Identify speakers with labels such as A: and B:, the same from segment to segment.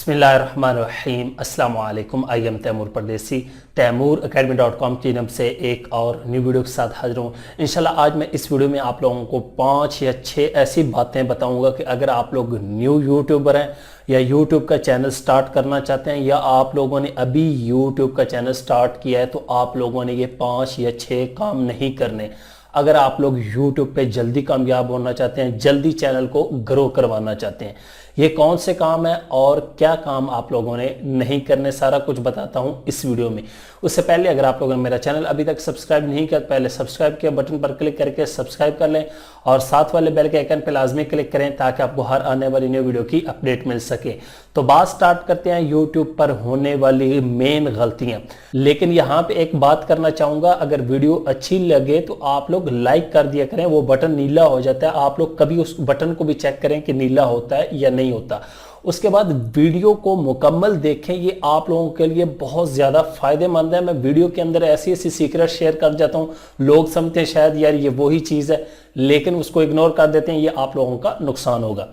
A: बिस्मिल्लाहिर्रहमानिर्रहीम अस्सलाम वालेकुम। आई एम तैमूर परदेसी तैमूर academy.com की तरफ से एक और न्यू वीडियो के साथ हाजिर हूँ। इंशाल्लाह आज मैं इस वीडियो में आप लोगों को 5 या 6 ऐसी बातें बताऊंगा कि अगर आप लोग न्यू यूट्यूबर हैं या यूट्यूब का चैनल स्टार्ट करना चाहते हैं या आप लोगों ने अभी यूट्यूब का चैनल स्टार्ट किया है तो आप लोगों ने ये 5 या 6 काम नहीं करने। अगर आप लोग YouTube पे जल्दी कामयाब होना चाहते हैं, जल्दी चैनल को ग्रो करवाना चाहते हैं, ये कौन से काम है और क्या काम आप लोगों ने नहीं करने, सारा कुछ बताता हूं इस वीडियो में। उससे पहले अगर आप लोगों ने मेरा चैनल अभी तक सब्सक्राइब नहीं किया तो पहले सब्सक्राइब के बटन पर क्लिक करके सब्सक्राइब कर लें और साथ वाले बेल के आइकन पर लाजमी क्लिक करें ताकि आपको हर आने वाली न्यू वीडियो की अपडेट मिल सके। तो बात स्टार्ट करते हैं यूट्यूब पर होने वाली मेन गलतियां। लेकिन यहाँ पे एक बात करना चाहूंगा, अगर वीडियो अच्छी लगे तो आप लोग लाइक कर दिया करें। वो बटन नीला हो जाता है, आप लोग कभी उस बटन को भी चेक करें कि नीला होता है या नहीं होता। उसके बाद वीडियो को मुकम्मल देखें, ये आप लोगों के लिए बहुत ज़्यादा फायदेमंद है। मैं वीडियो के अंदर ऐसी ऐसी सीक्रेट शेयर कर जाता हूँ, लोग समझते हैं शायद यार ये वही चीज़ है, लेकिन उसको इग्नोर कर देते हैं, ये आप लोगों का नुकसान होगा।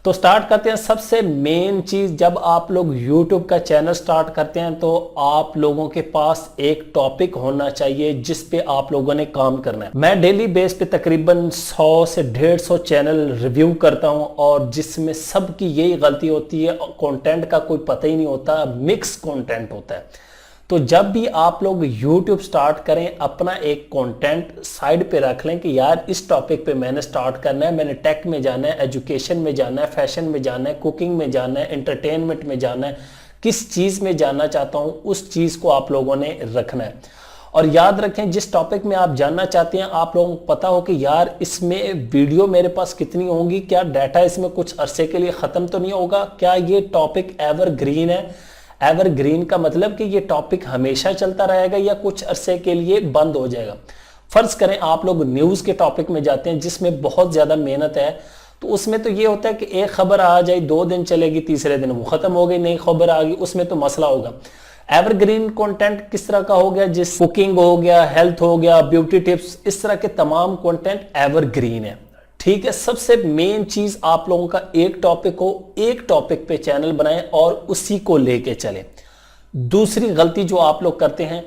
A: तो स्टार्ट करते हैं। सबसे मेन चीज़, जब आप लोग YouTube का चैनल स्टार्ट करते हैं तो आप लोगों के पास एक टॉपिक होना चाहिए जिस पे आप लोगों ने काम करना है। मैं डेली बेस पे तकरीबन 100 से 150 चैनल रिव्यू करता हूं और जिसमें सबकी यही गलती होती है, कंटेंट का कोई पता ही नहीं होता, मिक्स कंटेंट होता है। तो जब भी आप लोग YouTube स्टार्ट करें, अपना एक कंटेंट साइड पे रख लें कि यार इस टॉपिक पे मैंने स्टार्ट करना है, मैंने टेक में जाना है, एजुकेशन में जाना है, फैशन में जाना है, कुकिंग में जाना है, एंटरटेनमेंट में जाना है, किस चीज़ में जाना चाहता हूँ उस चीज़ को आप लोगों ने रखना है। और याद रखें, जिस टॉपिक में आप जानना चाहते हैं आप लोगों को पता हो कि यार इसमें वीडियो मेरे पास कितनी होंगी, क्या डाटा इसमें कुछ अरसे के लिए ख़त्म तो नहीं होगा, क्या ये टॉपिक एवरग्रीन है। एवरग्रीन का मतलब कि ये टॉपिक हमेशा चलता रहेगा या कुछ अरसे के लिए बंद हो जाएगा। फर्ज करें आप लोग न्यूज़ के टॉपिक में जाते हैं जिसमें बहुत ज़्यादा मेहनत है, तो उसमें तो ये होता है कि एक खबर आ जाए, 2 दिन चलेगी, तीसरे दिन वो खत्म हो गई, नई खबर आ गई, उसमें तो मसला होगा। एवरग्रीन कंटेंट किस तरह का हो गया, जिस कुकिंग हो गया, हेल्थ हो गया, ब्यूटी टिप्स, इस तरह के तमाम कंटेंट एवरग्रीन है। ठीक है, सबसे मेन चीज आप लोगों का एक टॉपिक हो, एक टॉपिक पे चैनल बनाएं और उसी को लेके चलें। दूसरी गलती जो आप लोग करते हैं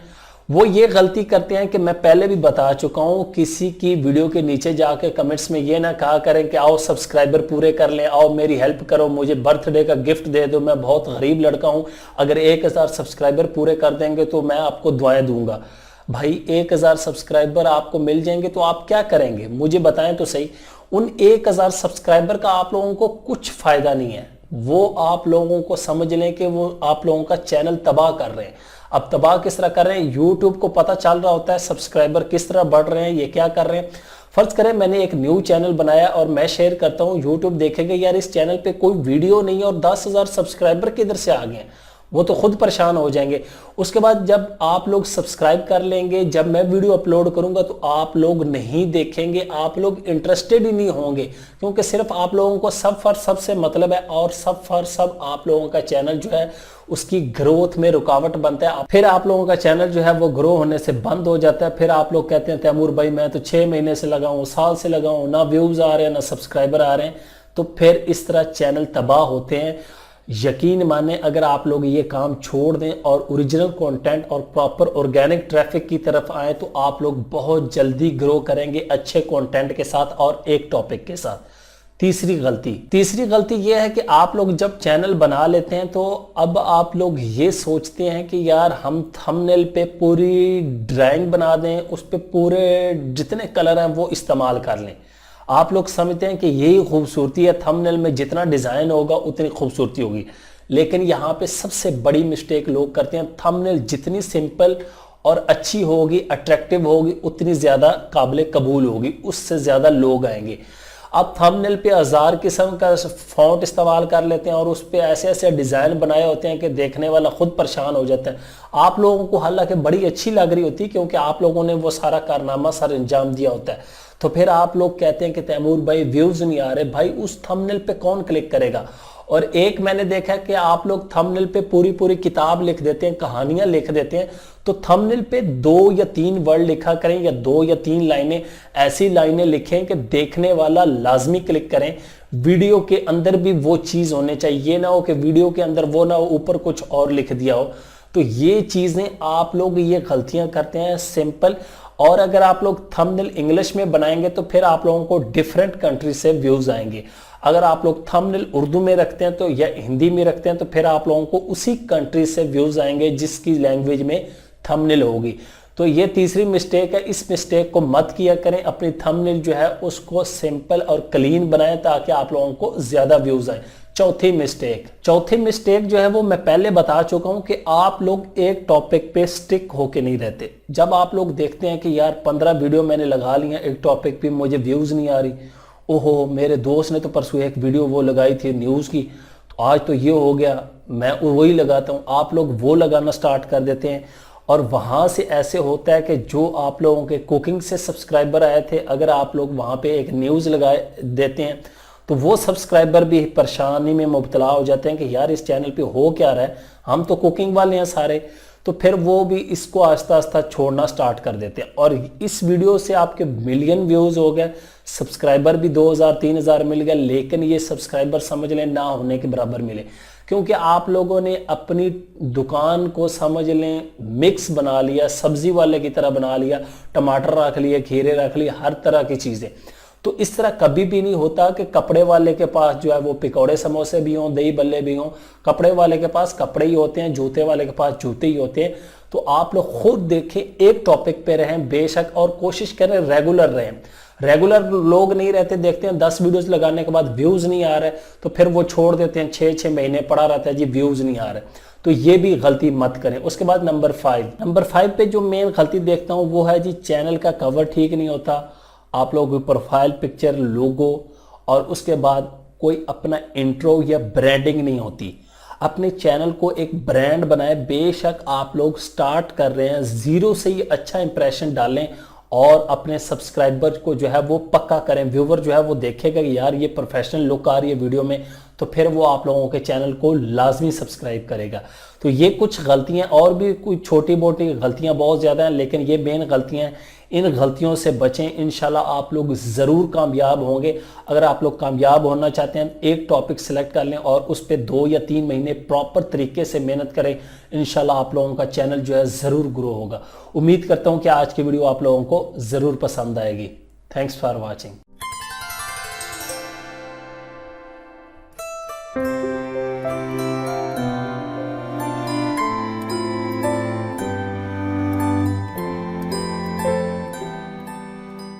A: वो ये गलती करते हैं कि मैं पहले भी बता चुका हूं, किसी की वीडियो के नीचे जाके कमेंट्स में ये ना कहा करें कि आओ सब्सक्राइबर पूरे कर लें, आओ मेरी हेल्प करो, मुझे बर्थडे का गिफ्ट दे दो, मैं बहुत गरीब लड़का हूं, अगर 1000 सब्सक्राइबर पूरे कर देंगे तो मैं आपको दुआएं दूंगा। भाई 1000 सब्सक्राइबर आपको मिल जाएंगे तो आप क्या करेंगे, मुझे बताएं तो सही। उन 1000 सब्सक्राइबर का आप लोगों को कुछ फायदा नहीं है, वो आप लोगों को समझ लें कि वो आप लोगों का चैनल तबाह कर रहे हैं। अब तबाह किस तरह कर रहे हैं, यूट्यूब को पता चल रहा होता है सब्सक्राइबर किस तरह बढ़ रहे हैं, ये क्या कर रहे हैं। फर्ज करें मैंने एक न्यू चैनल बनाया और मैं शेयर करता हूँ, यूट्यूब देखेंगे यार इस चैनल पे कोई वीडियो नहीं है और 10,000 सब्सक्राइबर किधर से आ गए, वो तो खुद परेशान हो जाएंगे। उसके बाद जब आप लोग सब्सक्राइब कर लेंगे, जब मैं वीडियो अपलोड करूंगा तो आप लोग नहीं देखेंगे, आप लोग इंटरेस्टेड ही नहीं होंगे, क्योंकि सिर्फ आप लोगों को सब फॉर सब से मतलब है और सब फॉर सब आप लोगों का चैनल जो है उसकी ग्रोथ में रुकावट बनता है। फिर आप लोगों का चैनल जो है वो ग्रो होने से बंद हो जाता है। फिर आप लोग कहते हैं तैमूर भाई मैं तो 6 महीने से लगा हूँ, साल से लगा हूँ, ना व्यूज आ रहे हैं ना सब्सक्राइबर आ रहे हैं। तो फिर इस तरह चैनल तबाह होते हैं। यकीन माने अगर आप लोग ये काम छोड़ दें और ओरिजिनल कंटेंट और प्रॉपर ऑर्गेनिक ट्रैफिक की तरफ आए तो आप लोग बहुत जल्दी ग्रो करेंगे अच्छे कंटेंट के साथ और एक टॉपिक के साथ। तीसरी गलती यह है कि आप लोग जब चैनल बना लेते हैं तो अब आप लोग ये सोचते हैं कि यार हम थंबनेल पे पूरी ड्राइंग बना दें, उस पे पूरे जितने कलर हैं वो इस्तेमाल कर लें। आप लोग समझते हैं कि यही खूबसूरती है, थंबनेल में जितना डिज़ाइन होगा उतनी खूबसूरती होगी। लेकिन यहाँ पे सबसे बड़ी मिस्टेक लोग करते हैं, थंबनेल जितनी सिंपल और अच्छी होगी, अट्रैक्टिव होगी, उतनी ज़्यादा काबिल कबूल होगी, उससे ज़्यादा लोग आएंगे। अब थंबनेल पे 1000 किस्म का फॉन्ट इस्तेमाल कर लेते हैं और उस पर ऐसे ऐसे डिज़ाइन बनाए होते हैं कि देखने वाला खुद परेशान हो जाता है। आप लोगों को हालांकि बड़ी अच्छी लग रही होती है क्योंकि आप लोगों ने वो सारा कारनामा सर अंजाम दिया होता है। तो फिर आप लोग कहते हैं कि तैमूर भाई व्यूज़ नहीं आ रहे, भाई उस थंबनेल पे कौन क्लिक करेगा। और एक मैंने देखा कि आप लोग थंबनेल पे पूरी पूरी किताब लिख देते हैं, कहानियां लिख देते हैं, तो थंबनेल पे 2 या 3 वर्ड लिखा करें या 2 या 3 लाइनें, ऐसी लाइनें लिखें कि देखने वाला लाजमी क्लिक करें। वीडियो के अंदर भी वो चीज होने चाहिए, ये ना हो कि वीडियो के अंदर वो ना हो, ऊपर कुछ और लिख दिया हो। तो ये चीजें आप लोग ये गलतियां करते हैं सिंपल। और अगर आप लोग थंबनेल इंग्लिश में बनाएंगे तो फिर आप लोगों को डिफरेंट कंट्री से व्यूज आएंगे। अगर आप लोग थंबनेल उर्दू में रखते हैं तो या हिंदी में रखते हैं तो फिर आप लोगों को उसी कंट्री से व्यूज आएंगे जिसकी लैंग्वेज में थंबनेल होगी। तो ये तीसरी मिस्टेक है, इस मिस्टेक को मत किया करें। अपनी थंबनेल जो है उसको सिंपल और क्लीन बनाएं ताकि आप लोगों को ज्यादा व्यूज आए। चौथी मिस्टेक जो है वो मैं पहले बता चुका हूं कि आप लोग एक टॉपिक पे स्टिक होके नहीं रहते। जब आप लोग देखते हैं कि यार 15 वीडियो मैंने लगा लिया एक टॉपिक पे, मुझे व्यूज नहीं आ रही, ओहो मेरे दोस्त ने तो परसों एक वीडियो वो लगाई थी न्यूज की, तो आज तो ये हो गया, मैं वही लगाता हूं। आप लोग वो लगाना स्टार्ट कर देते हैं और वहां से ऐसे होता है कि जो आप लोगों के कुकिंग से सब्सक्राइबर आए थे, अगर आप लोग वहां पे एक न्यूज लगाए देते हैं तो वो सब्सक्राइबर भी परेशानी में मुब्तला हो जाते हैं कि यार इस चैनल पे हो क्या रहा है, हम तो कुकिंग वाले हैं सारे। तो फिर वो भी इसको आस्ता आस्ता छोड़ना स्टार्ट कर देते हैं। और इस वीडियो से आपके मिलियन व्यूज हो गए, सब्सक्राइबर भी 2000-3000 मिल गए, लेकिन ये सब्सक्राइबर समझ लें ना होने के बराबर मिले, क्योंकि आप लोगों ने अपनी दुकान को समझ लें मिक्स बना लिया, सब्जी वाले की तरह बना लिया, टमाटर रख लिए, खीरे रख लिए, हर तरह की चीजें। तो इस तरह कभी भी नहीं होता कि कपड़े वाले के पास जो है वो पकौड़े समोसे भी हों, दही बल्ले भी हों। कपड़े वाले के पास कपड़े ही होते हैं, जूते वाले के पास जूते ही होते हैं। तो आप लोग खुद देखें, एक टॉपिक पे रहें बेशक, और कोशिश करें रेगुलर रहें। रेगुलर लोग नहीं रहते, देखते हैं 10 वीडियोस लगाने के बाद व्यूज नहीं आ रहे तो फिर वो छोड़ देते हैं, 6-6 महीने पड़ा रहता है जी व्यूज नहीं आ रहे। तो ये भी गलती मत करें। उसके बाद नंबर 5 पे जो मेन गलती देखता हूं वो है जी चैनल का कवर ठीक नहीं होता। आप लोग प्रोफाइल पिक्चर, लोगो और उसके बाद कोई अपना इंट्रो या ब्रांडिंग नहीं होती। अपने चैनल को एक ब्रांड बनाए। बेशक आप लोग स्टार्ट कर रहे हैं, जीरो से ही अच्छा इंप्रेशन डालें और अपने सब्सक्राइबर को जो है वो पक्का करें। व्यूवर जो है वो देखेगा कि यार ये प्रोफेशनल लुक आ रही है वीडियो में, तो फिर वो आप लोगों के चैनल को लाजमी सब्सक्राइब करेगा। तो ये कुछ गलतियां, और भी कुछ छोटी मोटी गलतियां बहुत ज़्यादा हैं, लेकिन ये मेन गलतियां हैं। इन गलतियों से बचें, इंशाल्लाह आप लोग ज़रूर कामयाब होंगे। अगर आप लोग कामयाब होना चाहते हैं, एक टॉपिक सिलेक्ट कर लें और उस पर 2 या 3 महीने प्रॉपर तरीके से मेहनत करें, इंशाल्लाह आप लोगों का चैनल जो है ज़रूर ग्रो होगा। उम्मीद करता हूँ कि आज की वीडियो आप लोगों को ज़रूर पसंद आएगी। Thanks for watching.